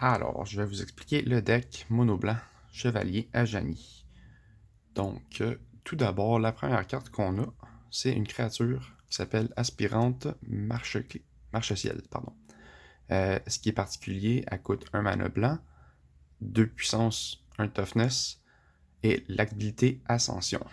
Alors, je vais vous expliquer le deck mono blanc Chevalier Ajani. Donc, tout d'abord, la première carte qu'on a, c'est une créature qui s'appelle Aspirante Marche-Ciel. Ce qui est particulier, elle coûte 1 mana blanc, 2 puissance, 1 toughness et l'habilité Ascension.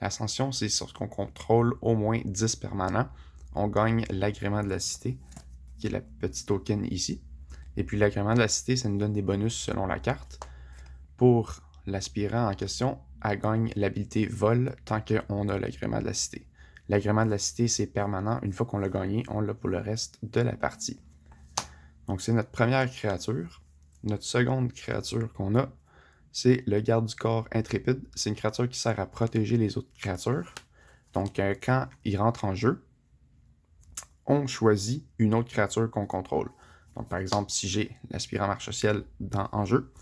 L'Ascension, c'est sur ce qu'on contrôle au moins 10 permanents. On gagne l'agrément de la cité, qui est la petite token ici. Et puis l'agrément de la cité, ça nous donne des bonus selon la carte. Pour l'aspirant en question, elle gagne l'habilité vol tant qu'on a l'agrément de la cité. L'agrément de la cité, c'est permanent. Une fois qu'on l'a gagné, on l'a pour le reste de la partie. Donc c'est notre première créature. Notre seconde créature qu'on a, c'est le garde du corps intrépide. C'est une créature qui sert à protéger les autres créatures. Donc quand il rentre en jeu, on choisit une autre créature qu'on contrôle. Donc par exemple, si j'ai l'aspirant marche-ciel en jeu,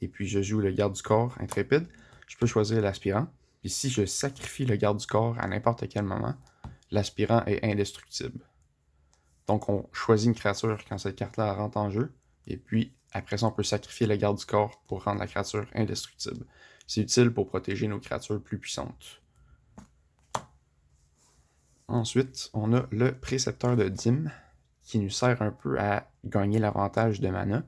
et puis je joue le garde du corps intrépide, je peux choisir l'aspirant. Puis si je sacrifie le garde du corps à n'importe quel moment, l'aspirant est indestructible. Donc on choisit une créature quand cette carte-là rentre en jeu, et puis après ça on peut sacrifier le garde du corps pour rendre la créature indestructible. C'est utile pour protéger nos créatures plus puissantes. Ensuite, on a le précepteur de Dîmes, qui nous sert un peu à gagner l'avantage de mana.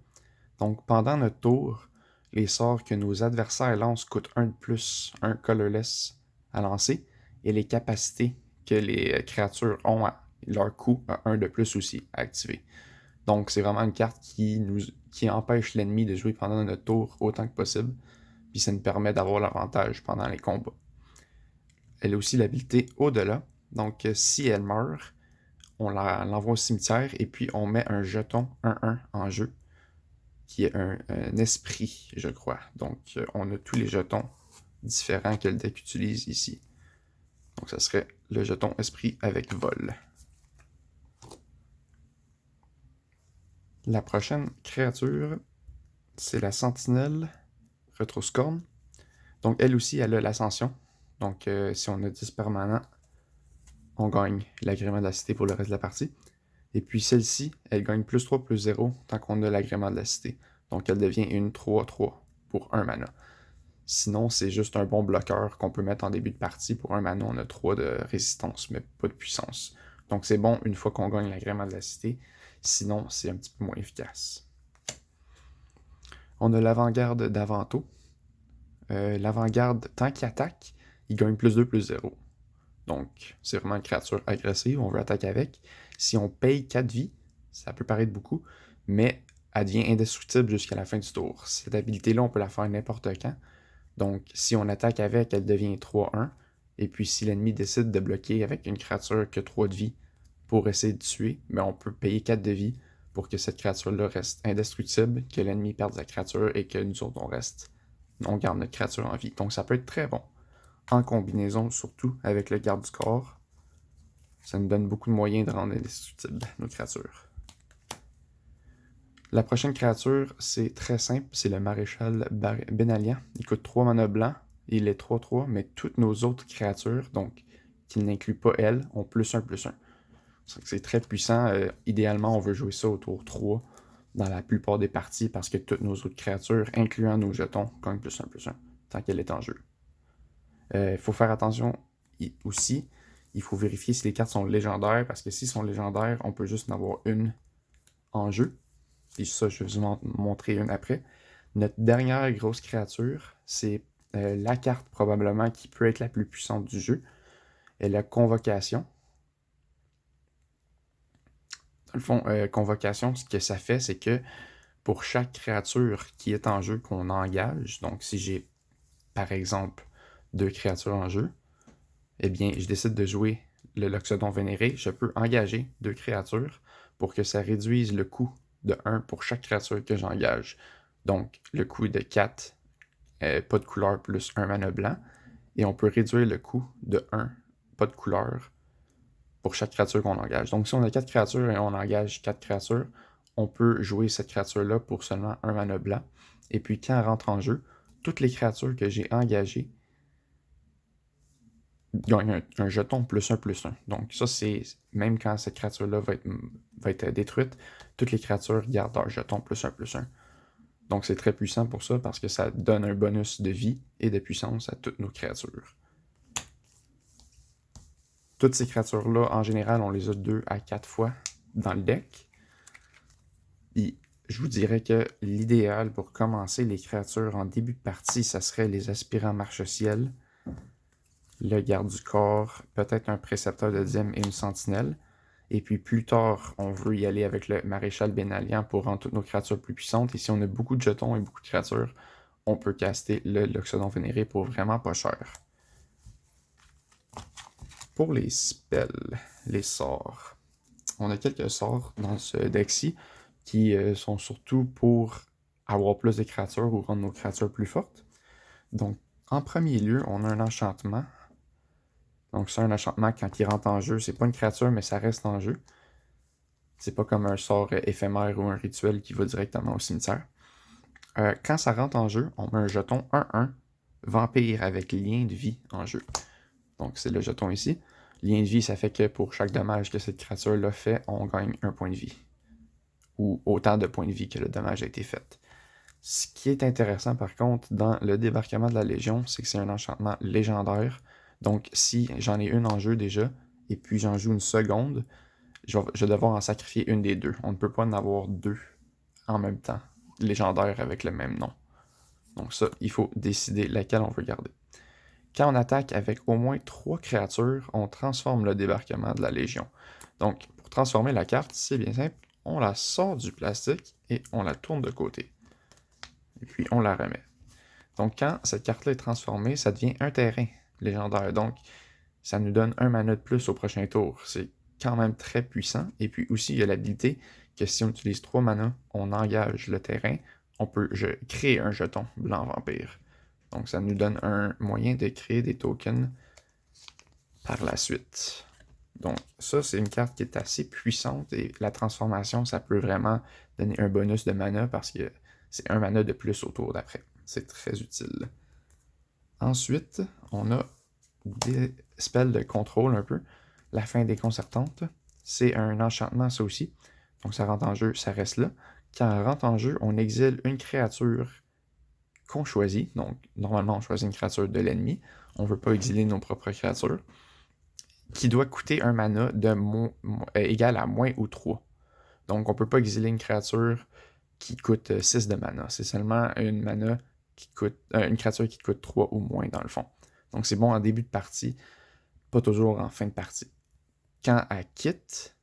Donc pendant notre tour, les sorts que nos adversaires lancent coûtent 1 de plus, un colorless à lancer, et les capacités que les créatures ont à leur coût à 1 de plus aussi à activer. Donc c'est vraiment une carte qui empêche l'ennemi de jouer pendant notre tour autant que possible, puis ça nous permet d'avoir l'avantage pendant les combats. Elle a aussi l'habilité au-delà, donc si elle meurt, on l'envoie au cimetière et puis on met un jeton 1-1 en jeu, qui est un esprit, je crois. Donc, on a tous les jetons différents que le deck utilise ici. Donc, ça serait le jeton esprit avec vol. La prochaine créature, c'est la sentinelle Retroscorn. Donc, elle aussi, elle a l'ascension. Donc, si on a 10 permanents, on gagne l'agrément de la cité pour le reste de la partie. Et puis celle-ci, elle gagne plus 3 plus 0 tant qu'on a l'agrément de la cité. Donc elle devient une 3-3 pour 1 mana. Sinon, c'est juste un bon bloqueur qu'on peut mettre en début de partie. Pour 1 mana, on a 3 de résistance, mais pas de puissance. Donc c'est bon une fois qu'on gagne l'agrément de la cité. Sinon, c'est un petit peu moins efficace. On a l'avant-garde d'Avanto. L'avant-garde, tant qu'il attaque, il gagne plus 2 plus 0. Donc, c'est vraiment une créature agressive, on veut attaquer avec. Si on paye 4 vies, ça peut paraître beaucoup, mais elle devient indestructible jusqu'à la fin du tour. Cette habilité-là, on peut la faire n'importe quand. Donc, si on attaque avec, elle devient 3-1. Et puis, si l'ennemi décide de bloquer avec une créature qui a 3 de vie pour essayer de tuer, mais on peut payer 4 de vie pour que cette créature-là reste indestructible, que l'ennemi perde sa créature et que nous autres, on garde notre créature en vie. Donc, ça peut être très bon. En combinaison surtout avec le garde du corps. Ça nous donne beaucoup de moyens de rendre indestructibles nos créatures. La prochaine créature, c'est très simple, c'est le maréchal Benalian. Il coûte 3 mana blancs, il est 3-3, mais toutes nos autres créatures, donc qui n'incluent pas elle, ont plus 1 plus 1. C'est très puissant. Idéalement, on veut jouer ça au tour 3 dans la plupart des parties parce que toutes nos autres créatures, incluant nos jetons, gagnent plus 1 plus 1 tant qu'elle est en jeu. Il faut faire attention aussi, il faut vérifier si les cartes sont légendaires, parce que s'ils sont légendaires, on peut juste en avoir une en jeu. Et ça, je vais vous montrer une après. Notre dernière grosse créature, c'est la carte probablement qui peut être la plus puissante du jeu. Elle a Convocation. Dans le fond, Convocation, ce que ça fait, c'est que pour chaque créature qui est en jeu qu'on engage, donc si j'ai par exemple 2 créatures en jeu, eh bien, je décide de jouer le Loxodon Vénéré, je peux engager 2 créatures pour que ça réduise le coût de 1 pour chaque créature que j'engage. Donc, le coût de 4, pas de couleur plus 1 mana blanc, et on peut réduire le coût de 1, pas de couleur, pour chaque créature qu'on engage. Donc, si on a 4 créatures et on engage 4 créatures, on peut jouer cette créature-là pour seulement 1 mana blanc. Et puis, quand elle rentre en jeu, toutes les créatures que j'ai engagées gagne un jeton plus 1 plus 1. Donc ça, c'est même quand cette créature-là va être détruite, toutes les créatures gardent leur jeton plus 1 plus 1. Donc c'est très puissant pour ça, parce que ça donne un bonus de vie et de puissance à toutes nos créatures. Toutes ces créatures-là, en général, on les a 2 à 4 fois dans le deck. Et je vous dirais que l'idéal pour commencer les créatures en début de partie, ça serait les aspirants marche-ciel, le garde du corps, peut-être un précepteur de dîme et une sentinelle. Et puis plus tard, on veut y aller avec le maréchal Bénalian pour rendre toutes nos créatures plus puissantes. Et si on a beaucoup de jetons et beaucoup de créatures, on peut caster le Loxodon Vénéré pour vraiment pas cher. Pour les spells, les sorts, on a quelques sorts dans ce deck-ci qui sont surtout pour avoir plus de créatures ou rendre nos créatures plus fortes. Donc, en premier lieu, on a un enchantement. Donc, c'est un enchantement quand il rentre en jeu. C'est pas une créature, mais ça reste en jeu. C'est pas comme un sort éphémère ou un rituel qui va directement au cimetière. Quand ça rentre en jeu, on met un jeton 1-1 vampire avec lien de vie en jeu. Donc, c'est le jeton ici. Lien de vie, ça fait que pour chaque dommage que cette créature-là fait, on gagne un point de vie. Ou autant de points de vie que le dommage a été fait. Ce qui est intéressant, par contre, dans le débarquement de la Légion, c'est que c'est un enchantement légendaire. Donc, si j'en ai une en jeu déjà, et puis j'en joue une seconde, je vais devoir en sacrifier une des deux. On ne peut pas en avoir deux en même temps, légendaires avec le même nom. Donc ça, il faut décider laquelle on veut garder. Quand on attaque avec au moins 3 créatures, on transforme le débarquement de la Légion. Donc, pour transformer la carte, c'est bien simple. On la sort du plastique et on la tourne de côté. Et puis, on la remet. Donc, quand cette carte-là est transformée, ça devient un terrain légendaire. Donc, ça nous donne un mana de plus au prochain tour. C'est quand même très puissant. Et puis aussi, il y a l'habilité que si on utilise 3 mana, on engage le terrain. On peut créer un jeton blanc vampire. Donc, ça nous donne un moyen de créer des tokens par la suite. Donc, ça, c'est une carte qui est assez puissante et la transformation, ça peut vraiment donner un bonus de mana parce que c'est un mana de plus au tour d'après. C'est très utile. Ensuite, on a des spells de contrôle un peu. La fin déconcertante, c'est un enchantement ça aussi. Donc, ça rentre en jeu, ça reste là. Quand elle rentre en jeu, on exile une créature qu'on choisit. Donc, normalement, on choisit une créature de l'ennemi. On ne veut pas exiler nos propres créatures. Qui doit coûter un mana égal à moins ou 3. Donc, on ne peut pas exiler une créature qui coûte 6 de mana. C'est seulement une créature qui coûte 3 ou moins, dans le fond. Donc, c'est bon en début de partie, pas toujours en fin de partie. Quand elle quitte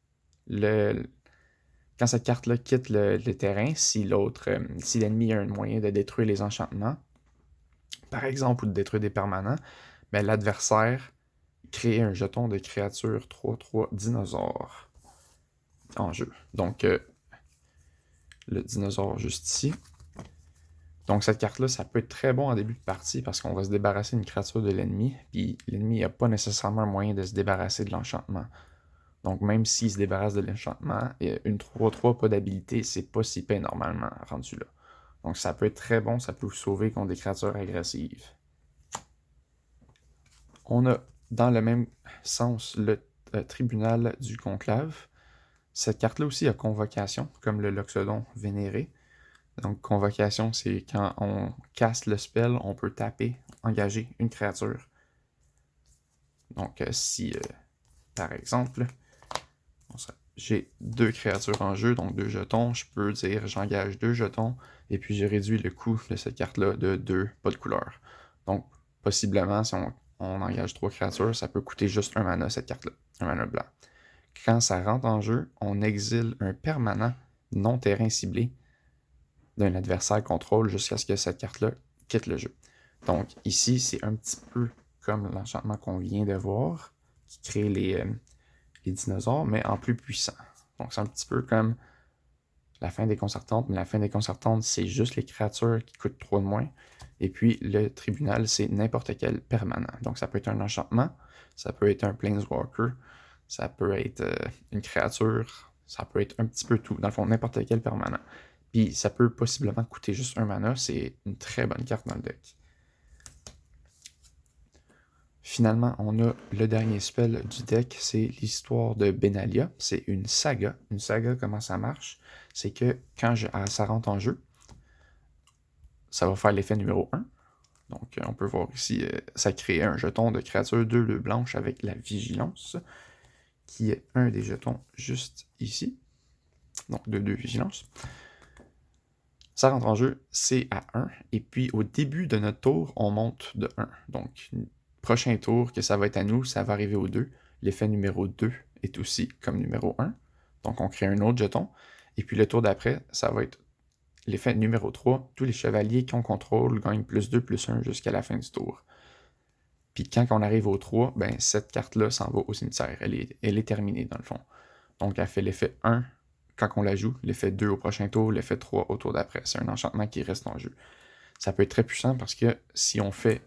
Quand cette carte-là quitte le terrain, si l'ennemi a un moyen de détruire les enchantements, par exemple, ou de détruire des permanents, ben, l'adversaire crée un jeton de créature 3-3 dinosaure en jeu. Donc, le dinosaure juste ici. Donc, cette carte-là, ça peut être très bon en début de partie parce qu'on va se débarrasser d'une créature de l'ennemi, puis l'ennemi n'a pas nécessairement un moyen de se débarrasser de l'enchantement. Donc, même s'il se débarrasse de l'enchantement, une 3-3 pas d'habilité, c'est pas si pire normalement rendu là. Donc, ça peut être très bon, ça peut vous sauver contre des créatures agressives. On a, dans le même sens, le tribunal du conclave. Cette carte-là aussi a convocation, comme le Loxodon Vénéré. Donc, convocation, c'est quand on casse le spell, on peut taper, engager une créature. Donc, si, par exemple, j'ai 2 créatures en jeu, donc 2 jetons, je peux dire j'engage 2 jetons, et puis je réduis le coût de cette carte-là de 2, pas de couleur. Donc, possiblement, si on engage 3 créatures, ça peut coûter juste un mana, cette carte-là, un mana blanc. Quand ça rentre en jeu, on exile un permanent non terrain ciblé d'un adversaire contrôle jusqu'à ce que cette carte-là quitte le jeu. Donc ici, c'est un petit peu comme l'enchantement qu'on vient de voir, qui crée les dinosaures, mais en plus puissant. Donc c'est un petit peu comme la fin déconcertante, mais la fin déconcertante, c'est juste les créatures qui coûtent 3 de moins. Et puis le tribunal, c'est n'importe quel permanent. Donc ça peut être un enchantement, ça peut être un planeswalker, ça peut être une créature, ça peut être un petit peu tout. Dans le fond, n'importe quel permanent. Puis ça peut possiblement coûter juste un mana, c'est une très bonne carte dans le deck. Finalement, on a le dernier spell du deck, c'est l'histoire de Benalia. C'est une saga. Une saga, comment ça marche? C'est que quand ça rentre en jeu, ça va faire l'effet numéro 1. Donc, on peut voir ici, ça crée un jeton de créature 2/2 blanche avec la vigilance, qui est un des jetons juste ici. Donc, 2/2 vigilance. Ça rentre en jeu, c'est à 1. Et puis, au début de notre tour, on monte de 1. Donc, prochain tour que ça va être à nous, ça va arriver au 2. L'effet numéro 2 est aussi comme numéro 1. Donc, on crée un autre jeton. Et puis, le tour d'après, ça va être l'effet numéro 3. Tous les chevaliers qu'on contrôle gagnent +2/+1 jusqu'à la fin du tour. Puis, quand on arrive au 3, ben, cette carte-là s'en va au cimetière. Elle est terminée, dans le fond. Donc, elle fait l'effet 1 quand on la joue, l'effet 2 au prochain tour, l'effet 3 au tour d'après. C'est un enchantement qui reste en jeu. Ça peut être très puissant parce que si on fait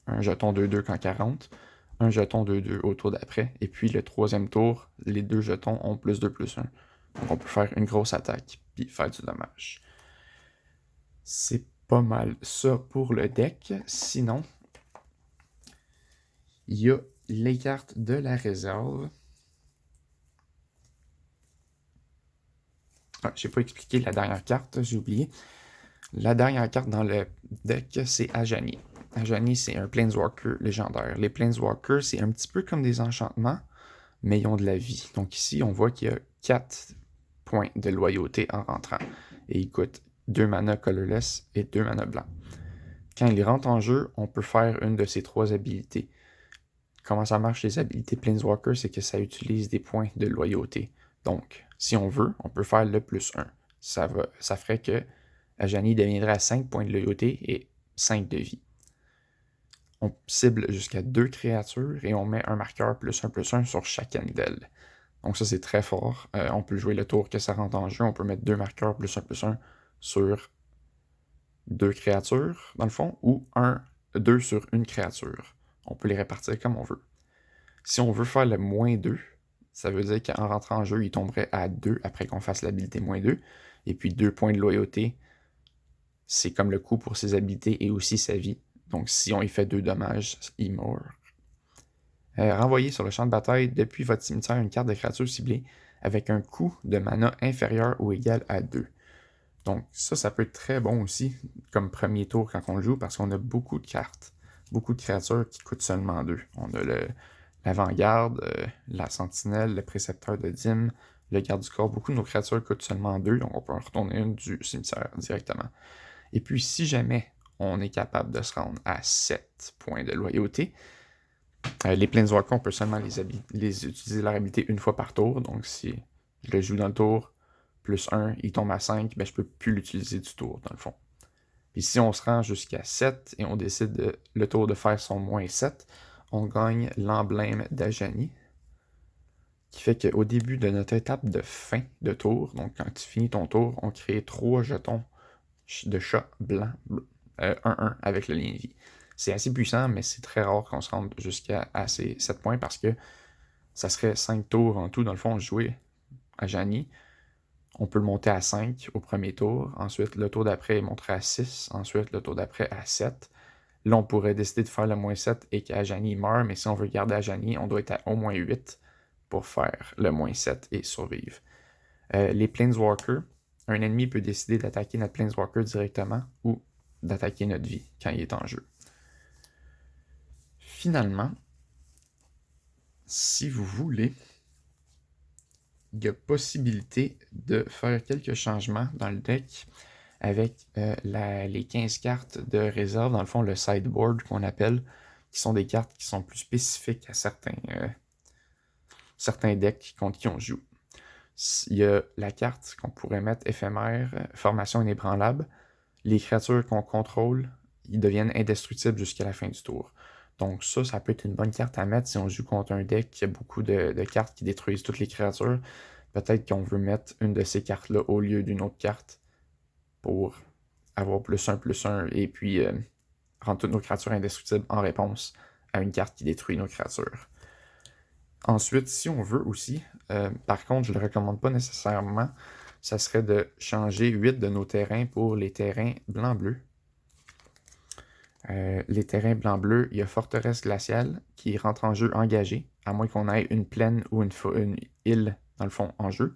un jeton 2/2 quand 40, un jeton 2/2 au tour d'après, et puis le troisième tour, les deux jetons ont +2/+1. Donc on peut faire une grosse attaque puis faire du dommage. C'est pas mal ça pour le deck. Sinon, il y a les cartes de la réserve. Ah, j'ai pas expliqué la dernière carte, j'ai oublié. La dernière carte dans le deck, c'est Ajani. Ajani, c'est un Planeswalker légendaire. Les Planeswalkers, c'est un petit peu comme des enchantements, mais ils ont de la vie. Donc ici, on voit qu'il y a 4 points de loyauté en rentrant. Et il coûte 2 mana colorless et 2 mana blanc. Quand il rentre en jeu, on peut faire une de ces 3 habilités. Comment ça marche les habilités Planeswalker, c'est que ça utilise des points de loyauté. Donc, si on veut, on peut faire le +1. Ça ferait que Ajani deviendrait à 5 points de loyauté et 5 de vie. On cible jusqu'à 2 créatures et on met un marqueur +1/+1 sur chacune d'elles. Donc ça, c'est très fort. On peut jouer le tour que ça rentre en jeu. On peut mettre 2 marqueurs +1/+1 sur 2 créatures, dans le fond, ou 2 sur une créature. On peut les répartir comme on veut. Si on veut faire le -2, ça veut dire qu'en rentrant en jeu, il tomberait à 2 après qu'on fasse l'habilité -2. Et puis 2 points de loyauté, c'est comme le coût pour ses habilités et aussi sa vie. Donc si on y fait 2 dommages, il meurt. Renvoyez sur le champ de bataille depuis votre cimetière une carte de créature ciblée avec un coût de mana inférieur ou égal à 2. Donc ça peut être très bon aussi comme premier tour quand on le joue parce qu'on a beaucoup de cartes, beaucoup de créatures qui coûtent seulement 2. On a l'avant-garde, la sentinelle, le précepteur de dîme, le garde du corps. Beaucoup de nos créatures coûtent seulement 2, donc on peut en retourner une du cimetière directement. Et puis si jamais on est capable de se rendre à 7 points de loyauté, les Planeswalkers, on peut seulement les utiliser leur habilité une fois par tour. Donc si je le joue dans le tour, +1, il tombe à 5, ben je peux plus l'utiliser du tour, dans le fond. Puis si on se rend jusqu'à 7 et on décide le tour de faire son -7, on gagne l'emblème d'Ajani, qui fait qu'au début de notre étape de fin de tour, donc quand tu finis ton tour, on crée 3 jetons de chat blanc 1-1 avec le lien de vie. C'est assez puissant, mais c'est très rare qu'on se rende jusqu'à ces 7 points parce que ça serait 5 tours en tout, dans le fond, jouer Ajani. On peut le monter à 5 au premier tour. Ensuite, le tour d'après, il monterait à 6. Ensuite, le tour d'après à 7. Là, on pourrait décider de faire le -7 et qu'Ajani meurt, mais si on veut garder Ajani, on doit être à au moins 8 pour faire le -7 et survivre. Les Planeswalkers, un ennemi peut décider d'attaquer notre Planeswalker directement ou d'attaquer notre vie quand il est en jeu. Finalement, si vous voulez, il y a possibilité de faire quelques changements dans le deck avec les 15 cartes de réserve, dans le fond le sideboard qu'on appelle, qui sont des cartes qui sont plus spécifiques à certains decks contre qui on joue. Il y a la carte qu'on pourrait mettre éphémère, formation inébranlable. Les créatures qu'on contrôle, ils deviennent indestructibles jusqu'à la fin du tour. Donc ça peut être une bonne carte à mettre si on joue contre un deck qui a beaucoup de cartes qui détruisent toutes les créatures. Peut-être qu'on veut mettre une de ces cartes-là au lieu d'une autre carte pour avoir +1/+1 et puis rendre toutes nos créatures indestructibles en réponse à une carte qui détruit nos créatures. Ensuite, si on veut aussi, par contre, je ne le recommande pas nécessairement, ça serait de changer 8 de nos terrains pour les terrains blanc-bleu. Les terrains blanc-bleu, il y a Forteresse Glaciale qui rentre en jeu engagé, à moins qu'on ait une plaine ou une île, dans le fond, en jeu.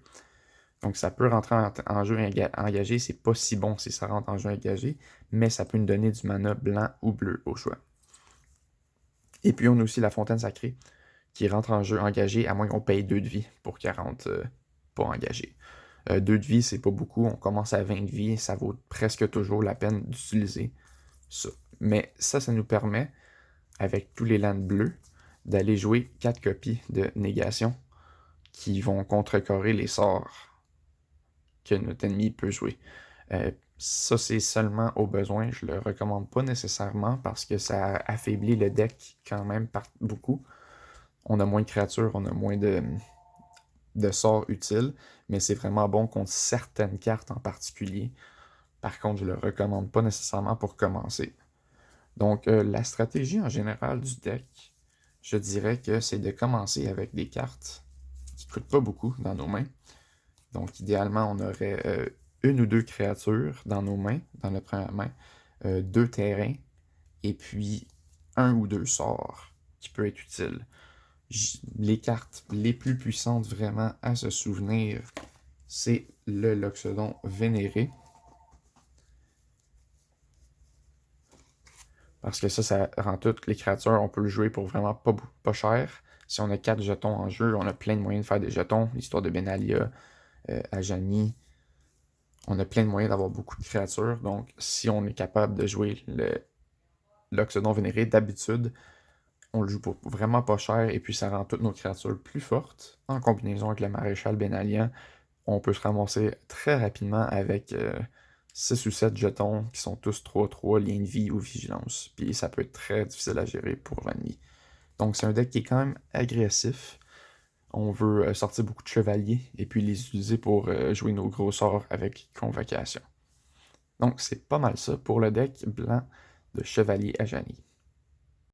Donc ça peut rentrer en jeu engagé, c'est pas si bon si ça rentre en jeu engagé, mais ça peut nous donner du mana blanc ou bleu au choix. Et puis on a aussi la fontaine sacrée, qui rentre en jeu engagé, à moins qu'on paye 2 de vie pour qu'elle rentre pas engagée. 2 de vie, c'est pas beaucoup, on commence à 20 de vie, ça vaut presque toujours la peine d'utiliser ça. Mais ça nous permet, avec tous les lands bleus, d'aller jouer 4 copies de négation qui vont contrecarrer les sorts que notre ennemi peut jouer. Ça, c'est seulement au besoin. Je le recommande pas nécessairement parce que ça affaiblit le deck quand même beaucoup. On a moins de créatures, on a moins de sorts utiles, mais c'est vraiment bon contre certaines cartes en particulier. Par contre, je le recommande pas nécessairement pour commencer. Donc, la stratégie en général du deck, je dirais que c'est de commencer avec des cartes qui coûtent pas beaucoup dans nos mains. Donc, idéalement, on aurait une ou deux créatures dans nos mains, dans notre première main, 2 terrains, et puis 1 ou 2 sorts qui peut être utile. Les cartes les plus puissantes vraiment à se souvenir, c'est le Loxodon Vénéré. Parce que ça rend toutes les créatures, on peut le jouer pour vraiment pas cher. Si on a 4 jetons en jeu, on a plein de moyens de faire des jetons. L'histoire de Benalia, Ajani, on a plein de moyens d'avoir beaucoup de créatures. Donc, si on est capable de jouer le Loxodon Vénéré, d'habitude, on le joue pour vraiment pas cher et puis ça rend toutes nos créatures plus fortes. En combinaison avec le Maréchal Benalian, on peut se ramasser très rapidement avec 6 ou 7 jetons qui sont tous 3-3, lien de vie ou vigilance. Puis ça peut être très difficile à gérer pour l'ennemi. Donc c'est un deck qui est quand même agressif. On veut sortir beaucoup de chevaliers et puis les utiliser pour jouer nos gros sorts avec convocation. Donc c'est pas mal ça pour le deck blanc de Chevalier Ajani.